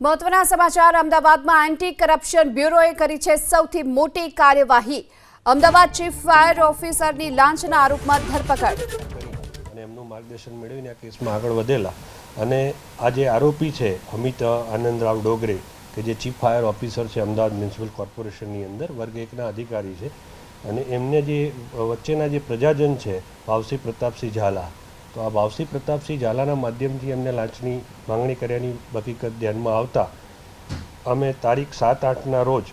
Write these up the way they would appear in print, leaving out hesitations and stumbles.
મહત્વના સમાચાર અમદાવાદમાં એન્ટી કરપ્શન બ્યુરોએ કરી છે સૌથી મોટી કાર્યવાહી। અમદાવાદ ચીફ ફાયર ઓફિસરની લાંચના આરોપમાં ધરપકડ અને એમનું માર્ગદર્શન મેળવીને આ કેસમાં આગળ વધેલા અને આ જે આરોપી છે અમિત આનંદરાવ ડોગરે કે જે ચીફ ફાયર ઓફિસર છે અમદાવાદ મ્યુનિસિપલ કોર્પોરેશનની અંદર વર્ગ 1ના અધિકારી છે અને એમને જે વચ્ચેના જે પ્રજાજન છે ભાવસિંહ પ્રતાપસિંહ ઝાલા, તો આ ભાવસિંહ પ્રતાપસિંહ ઝાલાના માધ્યમથી એમને લાંચની માંગણી કર્યાની હકીકત ધ્યાનમાં આવતા અમે તારીખ 7-8ના રોજ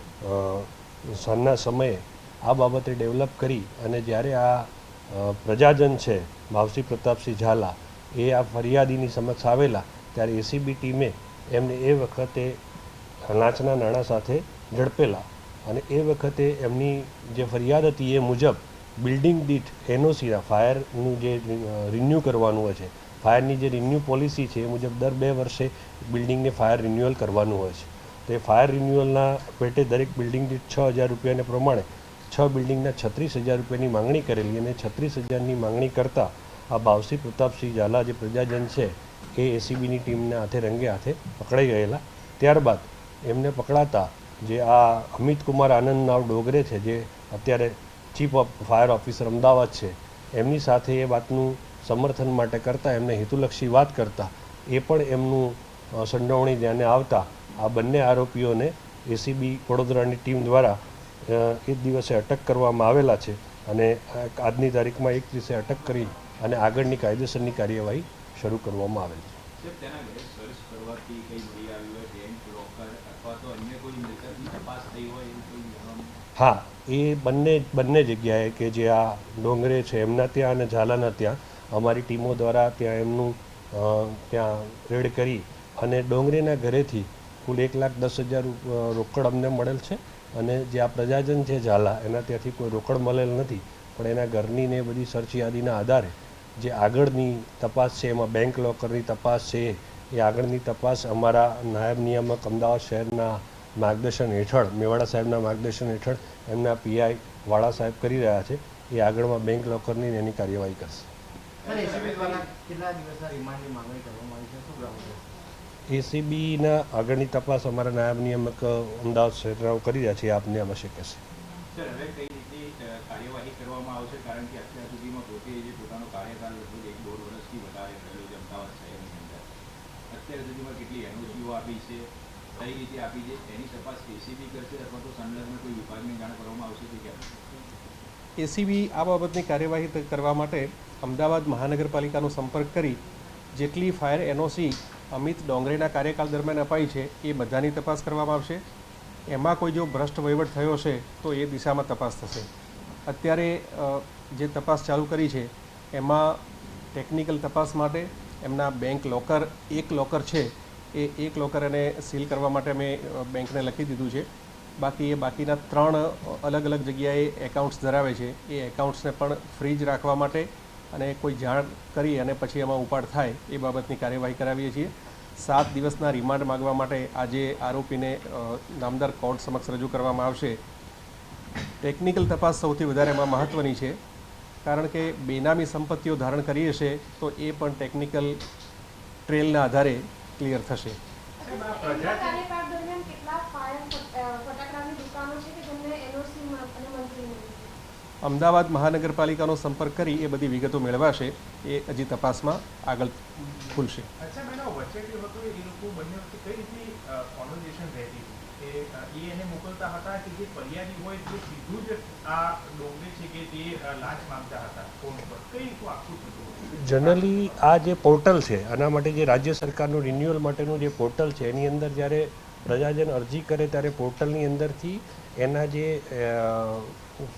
સાંજના સમયે આ બાબતે ડેવલપ કરી અને જ્યારે આ પ્રજાજન છે ભાવસિંહ પ્રતાપસિંહ ઝાલા એ આ ફરિયાદીની સમક્ષ આવેલા ત્યારે એસીબી ટીમે એમને એ વખતે લાંચના નાણાં સાથે ઝડપેલા અને એ વખતે એમની જે ફરિયાદ હતી એ મુજબ બિલ્ડિંગ દીઠ એનઓસીના ફાયરનું જે રિન્યૂ કરવાનું હોય છે, ફાયરની જે રિન્યૂ પોલિસી છે એ મુજબ દર 2 વર્ષે બિલ્ડિંગને ફાયર રિન્યુઅલ કરવાનું હોય છે। તો એ ફાયર રિન્યુઅલના પેટે દરેક બિલ્ડિંગ દીઠ 6,000 રૂપિયાને પ્રમાણે 6 બિલ્ડિંગના 36,000 રૂપિયાની માંગણી કરેલી અને 36,000ની માંગણી કરતાં આ ભાવસિંહ પ્રતાપસિંહ ઝાલા જે પ્રજાજન છે એ એસીબીની ટીમના હાથે રંગે હાથે પકડાઈ ગયેલા। ત્યારબાદ એમને પકડાતા જે આ અમિત કુમાર આનંદરાવ ડોગરે છે જે અત્યારે chief of fire officer Ahmedabad છે એમની સાથે એ વાતનું સમર્થન માટે કરતાં એમને હેતુલક્ષી વાત કરતાં એ પણ એમનું સંડોવણી ધ્યાને આવતા આ બંને આરોપીઓને એસીબી વડોદરાની ટીમ દ્વારા એ દિવસે અટક કરવામાં આવેલા છે અને આજની તારીખમાં 31 અટક કરી અને આગળની કાયદેસરની કાર્યવાહી શરૂ કરવામાં આવેલ છે। હા, એ બંને જગ્યાએ કે જે આ ડોંગરે છે એમના ત્યાં અને ઝાલાના ત્યાં અમારી ટીમો દ્વારા ત્યાં એમનું ત્યાં રેડ કરી અને ડોંગરેના ઘરેથી કુલ 1,10,000 રોકડ અમને મળેલ છે અને જે આ પ્રજાજન છે ઝાલા એના ત્યાંથી કોઈ રોકડ મળેલ નથી, પણ એના ઘરની ને બધી સર્ચ યાદીના આધારે જે આગળની તપાસ છે એમાં બેંક લોકરની તપાસ છે એ આગળની તપાસ અમારા નાયબ નિયામક અમદાવાદ શહેરના માર્ગદર્શન હેઠળ મેવાડા સાહેબના માર્ગદર્શન હેઠળ એમના પીઆઈ વાળા સાહેબ કરી રહ્યા છે। એ આગળમાં બેંક લોકરની એની કાર્યવાહી કરશે। એસીબીના આગળની તપાસ અમારા નાયબ નિયામક અમદાવાદ શહેરના કરી રહ્યા છે, આપને આવશ્યક કહેશે। કાર્યવાહી કરવામાં આવશે કારણ કે અત્યાર સુધીમાં પોતે જે પોતાનો કાર્યકાળ લગભગ 1-1.5 વર્ષથી વધારે રહેલો છે અમદાવાદ શહેરની અંદર, અત્યાર સુધીમાં કેટલી એનઓસીઓ આપી છે, કઈ રીતે આપી છે એની તપાસ એસીબી કરશે અથવા તો સંલગ્ન કોઈ વિભાગને જાણ કરવામાં આવશે કે કેમ? એસીબી આ બાબતની કાર્યવાહી કરવા માટે અમદાવાદ મહાનગરપાલિકાનો સંપર્ક કરી જેટલી ફાયર એનઓસી અમિત ડોંગરેના કાર્યકાળ દરમિયાન અપાઈ છે એ બધાની તપાસ કરવામાં આવશે। એમાં કોઈ જો ભ્રષ્ટ વહીવટ થયો છે તો એ દિશામાં તપાસ થશે। અત્યારે જે તપાસ ચાલુ કરી છે એમાં ટેકનિકલ તપાસ માટે એમના બેંક લોકર એક લોકર છે એ એક લોકર એને સીલ કરવા માટે અમે બેંકને લખી દીધું છે। બાકી એ બાકીના 3 અલગ અલગ જગ્યાએ એકાઉન્ટ્સ ધરાવે છે એ એકાઉન્ટ્સને પણ ફ્રીજ રાખવા માટે અને કોઈ જાણ કરી અને પછી એમાં ઉપાડ થાય એ બાબતની કાર્યવાહી કરાવીએ છીએ। 7 દિવસના રિમાન્ડ માગવા માટે આજે આરોપીને નામદાર કોર્ટ સમક્ષ રજૂ કરવામાં આવશે। ટેકનિકલ તપાસ સૌથી વધારે એમાં મહત્ત્વની છે કારણ કે બેનામી સંપત્તિઓ ધારણ કરી હશે તો એ પણ ટેકનિકલ ટ્રેલના આધારે ક્લિયર થશે। અમદાવાદ મહાનગરપાલિકાનો સંપર્ક કરી એ બધી વિગતો મેળવાશે, એ હજી તપાસમાં આગળ ખુલશે। જનરલી આ જે પોર્ટલ છે આના માટે જે રાજ્ય સરકારનું રિન્યુઅલ માટેનું જે પોર્ટલ છે એની અંદર જ્યારે પ્રજાજન અરજી કરે ત્યારે પોર્ટલની અંદરથી એના જે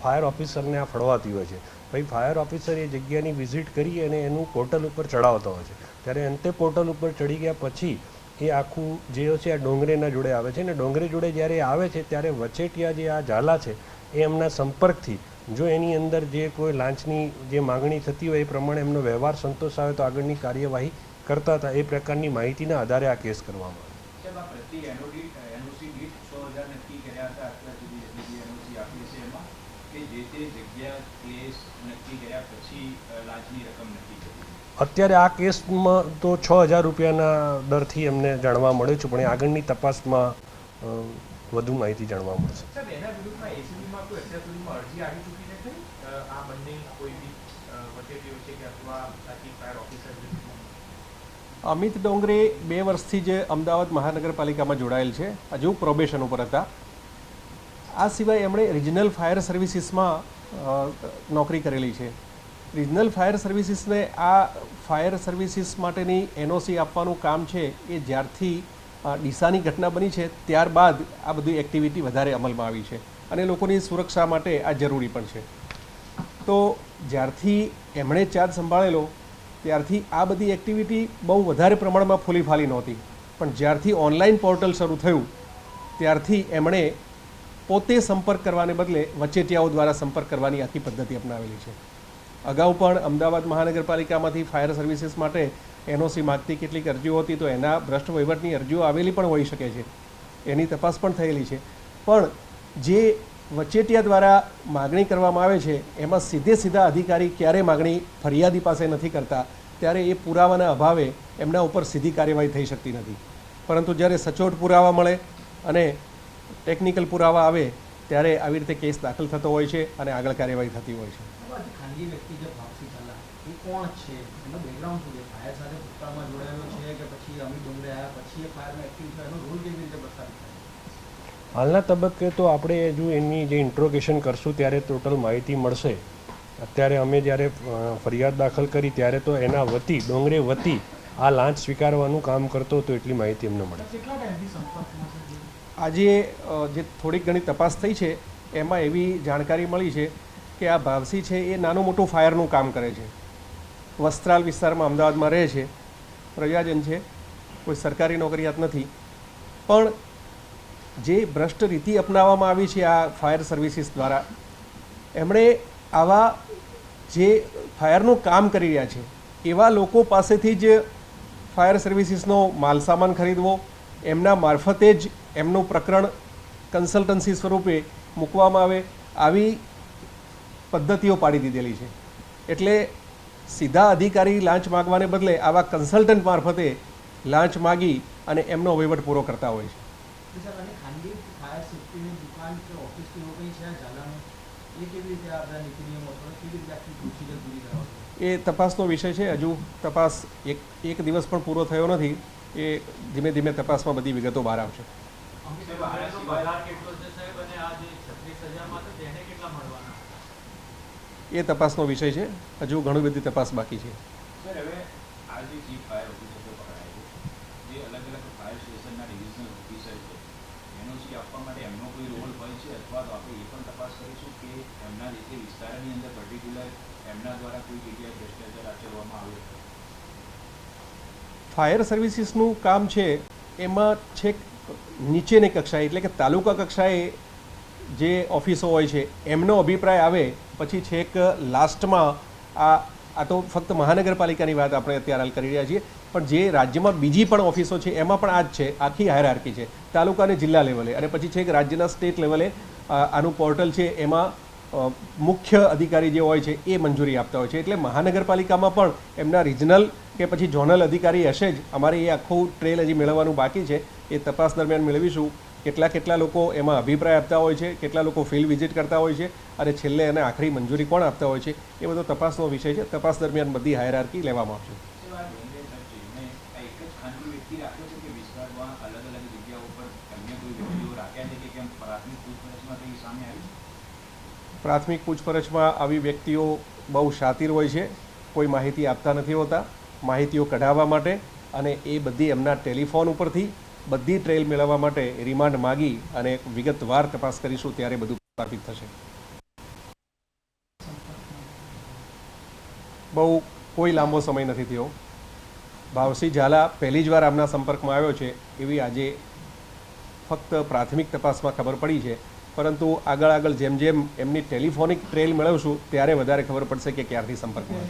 ફાયર ઓફિસરને આ ફળવાતી હોય છે, ભાઈ ફાયર ઓફિસર એ જગ્યાની વિઝિટ કરી અને એનું પોર્ટલ ઉપર ચડાવતા હોય છે, ત્યારે અંતે પોર્ટલ ઉપર ચડી ગયા પછી એ આખું જે છે આ ડોંગરેના જોડે આવે છે અને ડોંગરે જોડે જ્યારે આવે છે ત્યારે વચેટિયા જે આ ઝાલા છે એ એમના સંપર્કથી જો એની અંદર જે કોઈ લાંચની જે માગણી થતી હોય એ પ્રમાણે એમનો વ્યવહાર સંતોષ આવે તો આગળની કાર્યવાહી કરતા હતા। એ પ્રકારની માહિતીના આધારે આ કેસ કરવામાં અત્યારે આ કેસમાં તો 6,000 રૂપિયાના દરથી અમને જાણવા મળે છે, પણ એ આગળની તપાસમાં વધુ માહિતી જાણવા મળશે. સાહેબ, એના વિરુદ્ધમાં એસીબીમાં કોઈ અત્યાર સુધીમાં અરજી આવી ચૂકી છે ખરી? આ બંને કોઈ બી વચેટીઓ છે કે અથવા ચીફ ફાયર ઓફિસર વિરુદ્ધમાં? અમિત ડોંગરે 2 વર્ષથી જ અમદાવાદ મહાનગરપાલિકામાં જોડાયેલ છે, હજુ પ્રોબેશન ઉપર હતા. આ સિવાય એમણે રિજનલ ફાયર સર્વિસીસમાં નોકરી કરેલી છે. રિજનલ ફાયર સર્વિસીસને આ ફાયર સર્વિસીસ માટેની એનઓસી આપવાનું કામ છે એ જ્યારથી ડીસાની ઘટના બની છે ત્યારબાદ આ બધી એક્ટિવિટી વધારે અમલમાં આવી છે અને લોકોની સુરક્ષા માટે આ જરૂરી પણ છે. તો જ્યારથી એમણે ચાર્જ સંભાળેલો ત્યારથી આ બધી એક્ટિવિટી બહુ વધારે પ્રમાણમાં ફૂલી ફાલી નહોતી, પણ જ્યારથી ઓનલાઈન પોર્ટલ શરૂ થયું ત્યારથી એમણે પોતે સંપર્ક કરવાને બદલે વચેટિયાઓ દ્વારા સંપર્ક કરવાની આખી પદ્ધતિ અપનાવેલી છે. અગાઉ પણ અમદાવાદ મહાનગરપાલિકામાંથી ફાયર સર્વિસીસ માટે એનઓસી માગતી કેટલીક અરજીઓ હતી, તો એના ભ્રષ્ટ વહીવટની અરજીઓ આવેલી પણ હોઈ શકે છે, એની તપાસ પણ થયેલી છે. પણ જે વચેટિયા દ્વારા માગણી કરવામાં આવે છે એમાં સીધા અધિકારી ક્યારે માગણી ફરિયાદી પાસે નથી કરતા, ત્યારે એ પુરાવાના અભાવે એમના ઉપર સીધી કાર્યવાહી થઈ શકતી નથી. પરંતુ જ્યારે સચોટ પુરાવા મળે અને ટેકનિકલ પુરાવા આવે ત્યારે આવી રીતે કેસ દાખલ થતો હોય છે અને આગળ કાર્યવાહી થતી હોય છે. ખાનગી વ્યક્તિ જે ભાવસી ચાલા એ કોણ છે, એનો બેકગ્રાઉન્ડ શું છે, ફાયર સાથે ભૂતકાળમાં જોડાયેલો છે કે પછી અમિત ડોંગરે આવ્યા પછી એ ફાયરમાં એક્ટિવ થયો, એનો રોલ કેવી રીતે પ્રસ્થાપિત થાય? હાલના તબક્કે તો આપણે હજુ એની જે ઇન્ટ્રોગેશન કરશું ત્યારે ટોટલ માહિતી મળશે. અત્યારે અમે જ્યારે ફરિયાદ દાખલ કરી ત્યારે તો એના વતી ડોંગરે વતી આ લાંચ સ્વીકારવાનું કામ કરતો હતો, એટલી માહિતી અમને મળે. કેટલા ટાઈમથી સંપર્કમાં છે? આજે જે થોડીક ઘણી તપાસ થઈ છે એમાં એવી જાણકારી મળી છે કે આ ભાવસી છે એ નાનું મોટું ફાયરનું કામ કરે છે. વસ્ત્રાલ વિસ્તારમાં અમદાવાદમાં રહે છે, પ્રજાજન છે, કોઈ સરકારી નોકરિયાત નથી. પણ જે ભ્રષ્ટ રીતિ અપનાવવામાં આવી છે આ ફાયર સર્વિસીસ દ્વારા, એમણે આવા જે ફાયરનું કામ કરી રહ્યા છે એવા લોકો પાસેથી જ ફાયર સર્વિસીસનો માલસામાન ખરીદવો, એમના મારફતે જ એમનું પ્રકરણ કન્સલ્ટન્સી સ્વરૂપે મૂકવામાં આવે, આવી પદ્ધતિઓ પાડી દીધેલી છે. એટલે સીધા અધિકારી લાંચ માગવાને બદલે આવા કન્સલ્ટન્ટ મારફતે લાંચ માગી અને એમનો વહીવટ પૂરો કરતા હોય છે. અને ખાનગી ફાયર સેફ્ટીની દુકાન કે ઓફિસ કે એવું કંઈ છે આ ઝાલાનું, એ કેવી રીતે આ બધા નીતિ નિયમો અથવા કેવી રીતે આખી પ્રોસિજર પૂરી કરવા? એ તપાસનો વિષય છે. હજુ તપાસ એક દિવસ પણ પૂરો થયો નથી. એ ધીમે ધીમે તપાસમાં બધી વિગતો બહાર આવશે. એ તપાસનો વિષય છે. હજુ ઘણી બધી તપાસ બાકી છે. સર, હવે આ જે ચીફ ફાયર ઓફિસર પકડાય છે, જે અલગ અલગ ફાયર સ્ટેશનના ડિવિઝનલ ઓફિસર છે, એનઓસી આપવા માટે એમનો કોઈ રોલ હોય છે, અથવા તો આપણે એ પણ તપાસ કરીશું કે એમના જે તે વિસ્તારની અંદર પર્ટિક્યુલર એમના દ્વારા કોઈ જગ્યાએ ભ્રષ્ટાચાર આચરવામાં આવ્યો? ફાયર સર્વિસીસનું કામ છે એમાં છેક નીચેની કક્ષાએ એટલે કે તાલુકા કક્ષાએ જે ઓફિસો હોય છે એમનો અભિપ્રાય આવે પછી છેક લાસ્ટમાં આ તો ફક્ત મહાનગરપાલિકાની વાત આપણે અત્યારે હાલ કરી રહ્યા છીએ, પણ જે રાજ્યમાં બીજી પણ ઓફિસો છે એમાં પણ આ જ છે. આખી હાયરાર્કી છે તાલુકા અને જિલ્લા લેવલે, અને પછી છેક રાજ્યના સ્ટેટ લેવલે આનું પોર્ટલ છે એમાં મુખ્ય અધિકારી જે હોય છે એ મંજૂરી આપતા હોય છે. એટલે મહાનગરપાલિકામાં પણ એમના રિજનલ કે પછી ઝોનલ અધિકારી હશે જ. અમારે એ આખું ટ્રેલ હજી મેળવવાનું બાકી છે, એ તપાસ દરમિયાન મેળવીશું. કેટલા લોકો એમાં અભિપ્રાય આપતા હોય છે, કેટલા લોકો ફિલ્ડ વિઝિટ કરતા હોય છે અને છેલ્લે એને આખરી મંજૂરી કોણ આપતા હોય છે, એ બધો તપાસનો વિષય છે. તપાસ દરમિયાન બધી હાયરાર્કી લેવામાં આવશે. એક જ ખાનગી વ્યક્તિ રાખ્યો છે કે વિસ્તારમાં અલગ અલગ જગ્યાઓ ઉપર અન્ય કોઈ વ્યક્તિઓ રાખ્યા છે કે કેમ પ્રાથમિક પૂછપરછમાં કંઈ સામે આવ્યું? પ્રાથમિક પૂછપરછમાં આવી વ્યક્તિઓ બહુ શાતિર હોય છે, કોઈ માહિતી આપતા નથી હોતા. માહિતીઓ કઢાવવા માટે અને એ બધી એમના ટેલિફોન ઉપરથી બધી ટ્રેલ મેળવવા માટે રિમાન્ડ માગી અને વિગતવાર તપાસ કરીશું ત્યારે બધું સ્થાપિત થશે. બહુ કોઈ લાંબો સમય નથી થયો. ભાવસી ઝાલા પહેલી જ વાર આમના સંપર્કમાં આવ્યો છે એવી આજે ફક્ત પ્રાથમિક તપાસમાં ખબર પડી છે, પરંતુ આગળ જેમ જેમ એમની ટેલિફોનિક ટ્રેલ મેળવશું ત્યારે વધારે ખબર પડશે કે ક્યારથી સંપર્કમાં